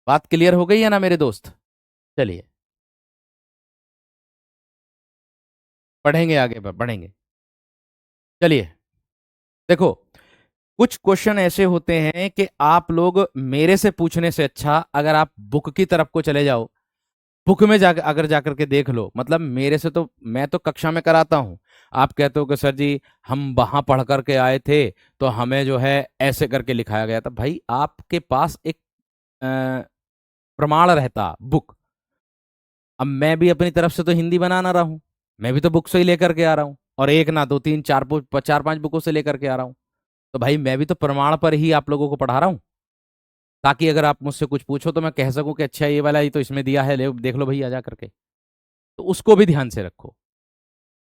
S1: बात क्लियर हो गई है ना मेरे दोस्त? चलिए पढ़ेंगे, आगे बढ़ेंगे। चलिए देखो, कुछ क्वेश्चन ऐसे होते हैं कि आप लोग मेरे से पूछने से अच्छा अगर आप बुक की तरफ को चले जाओ, बुक में जाकर अगर जाकर के देख लो, मतलब मेरे से तो मैं तो कक्षा में कराता हूं, आप कहते हो कि सर जी हम वहां पढ़ करके आए थे तो हमें जो है ऐसे करके लिखाया गया था। भाई आपके पास एक अ, प्रमाण रहता बुक। अब मैं भी अपनी तरफ से तो हिंदी बना ना रहा हूं, मैं भी तो बुक से ही लेकर के आ रहा हूं, और एक ना दो तीन चार चार पांच बुकों से लेकर के आ रहा हूं। तो भाई मैं भी तो प्रमाण पर ही आप लोगों को पढ़ा रहा हूं, ताकि अगर आप मुझसे कुछ पूछो तो मैं कह सकूं कि अच्छा ये वाला ही तो इसमें दिया है, ले देख लो भैया जा करके। तो उसको भी ध्यान से रखो,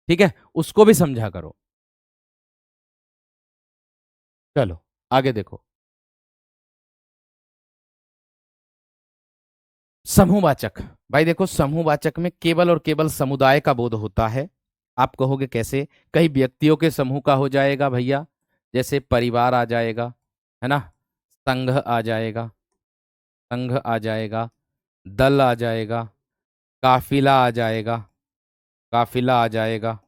S1: ठीक है, उसको भी समझा करो। चलो आगे देखो, समूहवाचक। भाई देखो, समूहवाचक में केवल और केवल समुदाय का बोध होता है। आप कहोगे कैसे? कई व्यक्तियों के समूह का हो जाएगा भैया, जैसे परिवार आ जाएगा, है ना, संघ आ जाएगा, संघ आ जाएगा, दल आ जाएगा, काफिला आ जाएगा, काफिला आ जाएगा,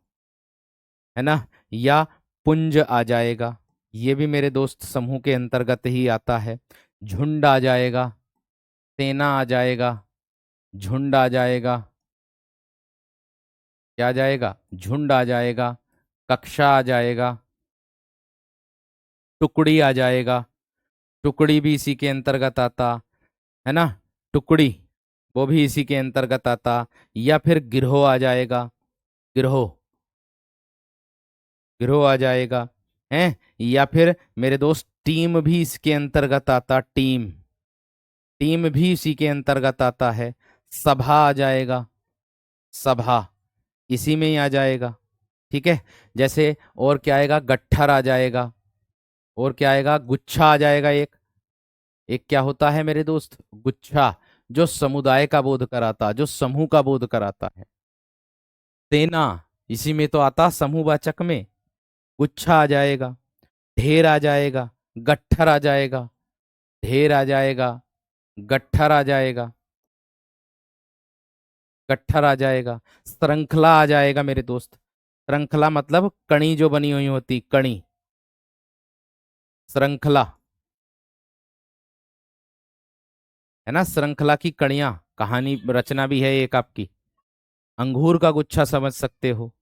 S1: है ना, या पुंज आ जाएगा, ये भी मेरे दोस्त समूह के अंतर्गत ही आता है। झुंड आ जाएगा, सेना आ जाएगा, झुंड आ जाएगा, क्या आ जाएगा? झुंड आ जाएगा, कक्षा आ जाएगा, टुकड़ी आ जाएगा, टुकड़ी भी इसी के अंतर्गत आता, है ना, टुकड़ी वो भी इसी के अंतर्गत आता। या फिर गिरोह आ जाएगा, गिरोह, गिरोह आ जाएगा, है। या फिर मेरे दोस्त टीम भी इसके अंतर्गत आता, टीम, टीम भी इसी के अंतर्गत आता है। सभा आ जाएगा, सभा इसी में ही आ जाएगा, ठीक है। जैसे और क्या आएगा? गट्ठर आ जाएगा, और क्या आएगा? गुच्छा आ जाएगा। एक एक क्या होता है मेरे दोस्त? गुच्छा, जो समुदाय का बोध कराता, जो समूह का बोध कराता है। सेना इसी में तो आता, समूहवाचक में। गुच्छा आ जाएगा, ढेर आ जाएगा, गट्ठर आ जाएगा, ढेर आ जाएगा, गट्ठर आ जाएगा, गट्ठर आ जाएगा, श्रृंखला आ जाएगा मेरे दोस्त। श्रृंखला मतलब कड़ी जो बनी हुई होती, कड़ी, श्रृंखला, है ना, श्रृंखला की कड़ियां, कहानी रचना भी है एक आपकी। अंगूर का गुच्छा समझ सकते हो।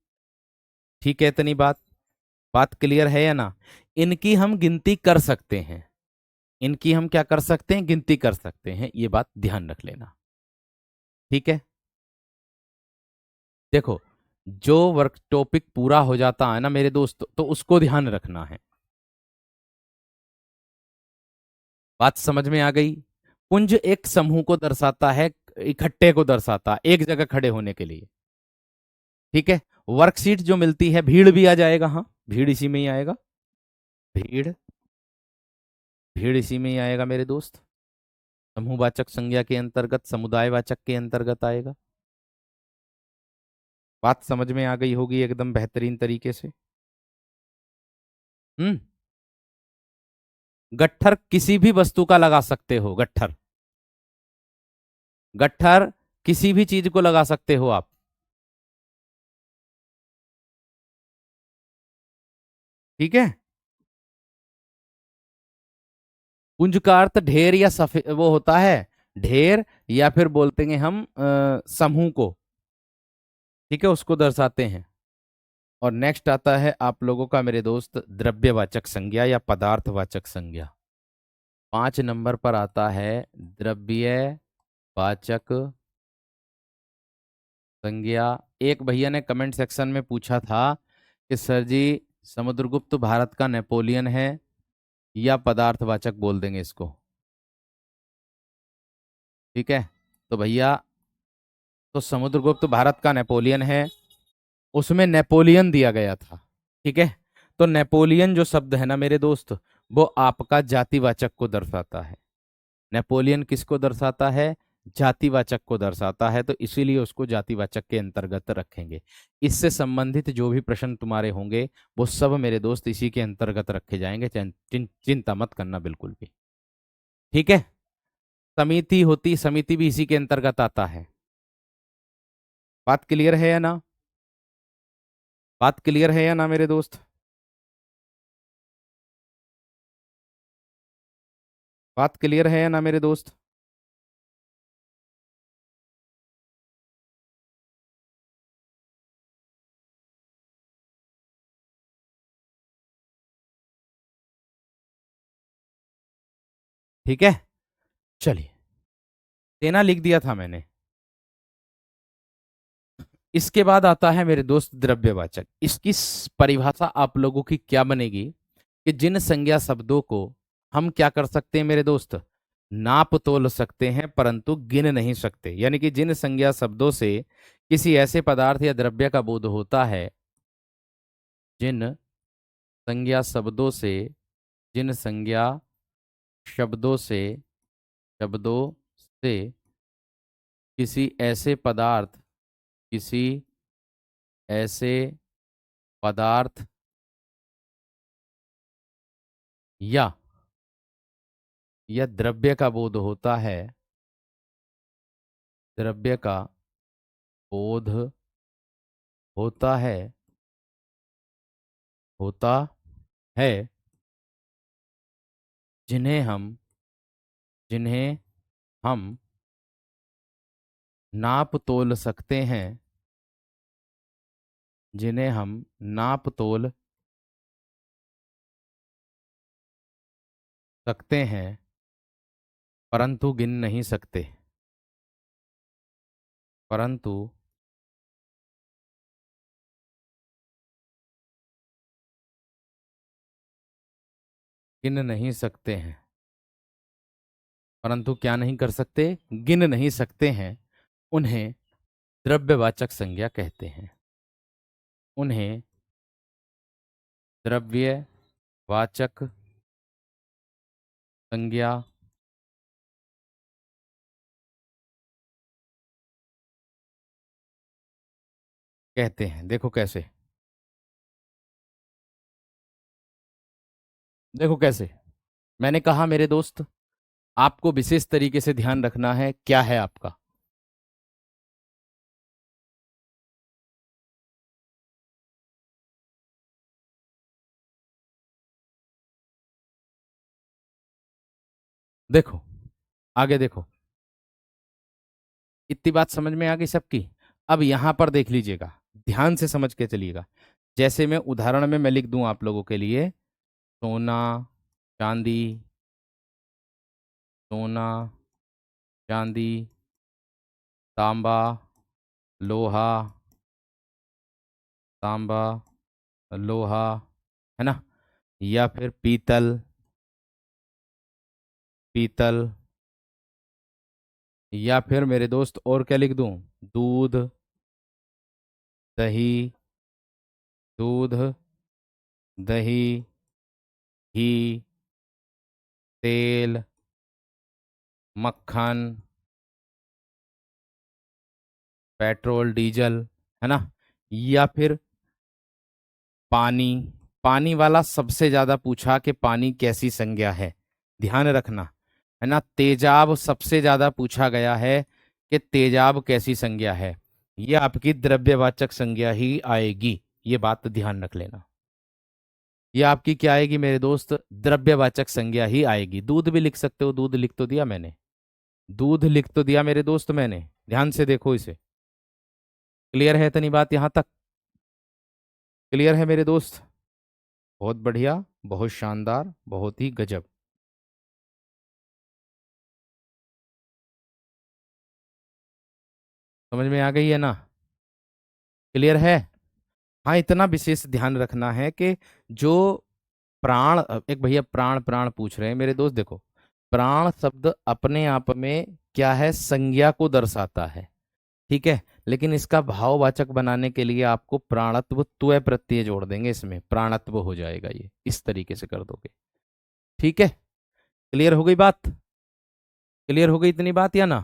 S1: ठीक है, इतनी बात, बात क्लियर है या ना? इनकी हम गिनती कर सकते हैं, इनकी हम क्या कर सकते हैं, गिनती कर सकते हैं, ये बात ध्यान रख लेना। ठीक है, देखो, जो वर्क टॉपिक पूरा हो जाता है ना मेरे दोस्त, तो उसको ध्यान रखना है। बात समझ में आ गई? पुंज एक समूह को दर्शाता है, इकट्ठे को दर्शाता है, एक जगह खड़े होने के लिए। ठीक है, वर्कशीट जो मिलती है, भीड़ भी आ जाएगा, हाँ, भीड़ इसी में ही आएगा, भीड़, भीड़ इसी में ही आएगा मेरे दोस्त। समूहवाचक संज्ञा के अंतर्गत, समुदायवाचक के अंतर्गत आएगा। बात समझ में आ गई होगी एकदम बेहतरीन तरीके से। हम्म। गट्ठर किसी भी वस्तु का लगा सकते हो, गट्ठर, गट्ठर किसी भी चीज को लगा सकते हो आप। ठीक है, पुंज का अर्थ ढेर या सफे वो होता है, ढेर, या फिर बोलते हैं हम समूह को। ठीक है, उसको दर्शाते हैं। और नेक्स्ट आता है आप लोगों का मेरे दोस्त द्रव्यवाचक संज्ञा या पदार्थवाचक संज्ञा। 5 नंबर पर आता है द्रव्यवाचक संज्ञा। एक भैया ने कमेंट सेक्शन में पूछा था कि सर जी, समुद्रगुप्त भारत का नेपोलियन है या पदार्थवाचक बोल देंगे इसको? ठीक है, तो भैया, तो समुद्रगुप्त भारत का नेपोलियन है, उसमें नेपोलियन दिया गया था। ठीक है, तो नेपोलियन जो शब्द है ना मेरे दोस्त, वो आपका जातिवाचक को दर्शाता है। नेपोलियन किसको दर्शाता है? जातिवाचक को दर्शाता है, तो इसीलिए उसको जातिवाचक के अंतर्गत रखेंगे। इससे संबंधित जो भी प्रश्न तुम्हारे होंगे, वो सब मेरे दोस्त इसी के अंतर्गत रखे जाएंगे, चिंता मत करना बिल्कुल भी। ठीक है, समिति होती, समिति भी इसी के अंतर्गत आता है। बात क्लियर है या ना? बात क्लियर है या ना मेरे दोस्त? बात क्लियर है या ना मेरे दोस्त? ठीक है, चलिए, सेना लिख दिया था मैंने। इसके बाद आता है मेरे दोस्त द्रव्यवाचक। इसकी परिभाषा आप लोगों की क्या बनेगी कि जिन संज्ञा शब्दों को हम क्या कर सकते हैं मेरे दोस्त, नाप तोल सकते हैं परंतु गिन नहीं सकते, यानी कि जिन संज्ञा शब्दों से किसी ऐसे पदार्थ या द्रव्य का बोध होता है, जिन संज्ञा शब्दों से, जिन संज्ञा शब्दों से, शब्दों से किसी ऐसे पदार्थ, किसी ऐसे पदार्थ या द्रव्य का बोध होता है, द्रव्य का बोध होता है, होता है, जिन्हें हम, जिन्हें हम नाप तोल सकते हैं, जिन्हें हम नाप तोल सकते हैं परंतु गिन नहीं सकते, परंतु गिन नहीं सकते हैं, परंतु क्या नहीं कर सकते, गिन नहीं सकते हैं, उन्हें द्रव्यवाचक संज्ञा कहते हैं, उन्हें द्रव्यवाचक संज्ञा कहते हैं। देखो कैसे, देखो कैसे, मैंने कहा मेरे दोस्त, आपको विशेष तरीके से ध्यान रखना है, क्या है आपका? देखो, आगे देखो, इतनी बात समझ में आ गई सबकी? अब यहां पर देख लीजिएगा, ध्यान से समझ के चलिएगा। जैसे मैं उदाहरण में मैं लिख दूं आप लोगों के लिए, सोना, चांदी, सोना, चांदी, तांबा, लोहा, तांबा, लोहा, है ना? या फिर पीतल, पीतल, या फिर मेरे दोस्त और क्या लिख दूं? दूध, दही, दूध, दही, घी, तेल, मक्खन, पेट्रोल, डीजल, है ना? या फिर पानी। पानी वाला सबसे ज्यादा पूछा कि पानी कैसी संज्ञा है, ध्यान रखना, है ना? तेजाब सबसे ज्यादा पूछा गया है कि तेजाब कैसी संज्ञा है। ये आपकी द्रव्यवाचक संज्ञा ही आएगी, ये बात ध्यान रख लेना। ये आपकी क्या आएगी मेरे दोस्त? द्रव्यवाचक संज्ञा ही आएगी। दूध भी लिख सकते हो, दूध लिख तो दिया मैंने, दूध लिख तो दिया मेरे दोस्त मैंने, ध्यान से देखो इसे। क्लियर है इतनी बात यहां तक? क्लियर है मेरे दोस्त? बहुत बढ़िया, बहुत शानदार, बहुत ही गजब। समझ में आ गई है ना? क्लियर है? हाँ, इतना विशेष ध्यान रखना है कि जो प्राण, एक भैया प्राण प्राण पूछ रहे हैं मेरे दोस्त, देखो, प्राण शब्द अपने आप में क्या है? संज्ञा को दर्शाता है, ठीक है? लेकिन इसका भाववाचक बनाने के लिए आपको प्राणत्व त्व प्रत्यय जोड़ देंगे, इसमें प्राणत्व हो जाएगा, ये इस तरीके से कर दोगे, ठीक है? क्लियर हो गई बात? क्लियर हो गई इतनी बात या ना?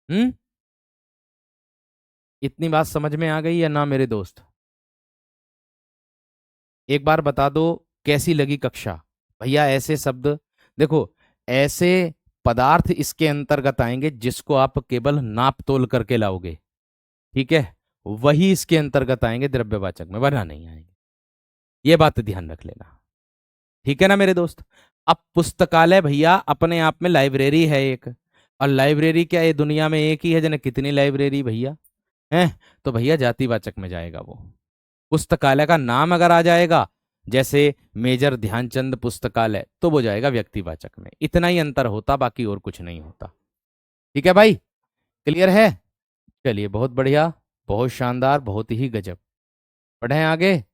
S1: हम्म? इतनी बात समझ में आ गई या ना मेरे दोस्त? एक बार बता दो, कैसी लगी कक्षा? भैया ऐसे शब्द, देखो, ऐसे पदार्थ इसके अंतर्गत आएंगे जिसको आप केवल नाप तोल करके लाओगे, ठीक है? वही इसके अंतर्गत आएंगे द्रव्यवाचक में, वरना नहीं आएंगे। ये बात ध्यान रख लेना, ठीक है ना मेरे दोस्त? अब पुस्तकालय भैया अपने आप में लाइब्रेरी है एक, और लाइब्रेरी क्या ये दुनिया में एक ही है जने कितनी लाइब्रेरी भैया है? तो भैया जातिवाचक में जाएगा वो। पुस्तकालय का नाम अगर आ जाएगा, जैसे मेजर ध्यानचंद पुस्तकालय, तो वो जाएगा व्यक्तिवाचक में। इतना ही अंतर होता, बाकी और कुछ नहीं होता। ठीक है भाई? क्लियर है? चलिए, बहुत बढ़िया, बहुत शानदार, बहुत ही गजब। पढ़ें आगे।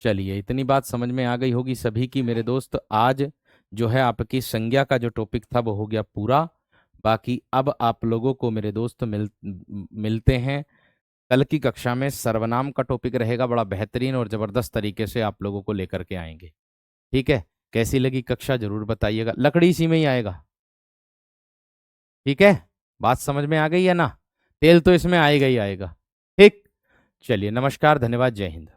S1: चलिए, इतनी बात समझ में आ गई होगी सभी की मेरे दोस्त। आज जो है आपकी संज्ञा का जो टॉपिक था वो हो गया पूरा। बाकी अब आप लोगों को मेरे दोस्त मिलते हैं कल की कक्षा में। सर्वनाम का टॉपिक रहेगा, बड़ा बेहतरीन और जबरदस्त तरीके से आप लोगों को लेकर के आएंगे, ठीक है? कैसी लगी कक्षा जरूर बताइएगा, लकड़ी इसी में ही आएगा, ठीक है? बात समझ में आ गई है ना? तेल तो इसमें आएगा ही आएगा। ठीक, चलिए, नमस्कार, धन्यवाद, जय हिंद।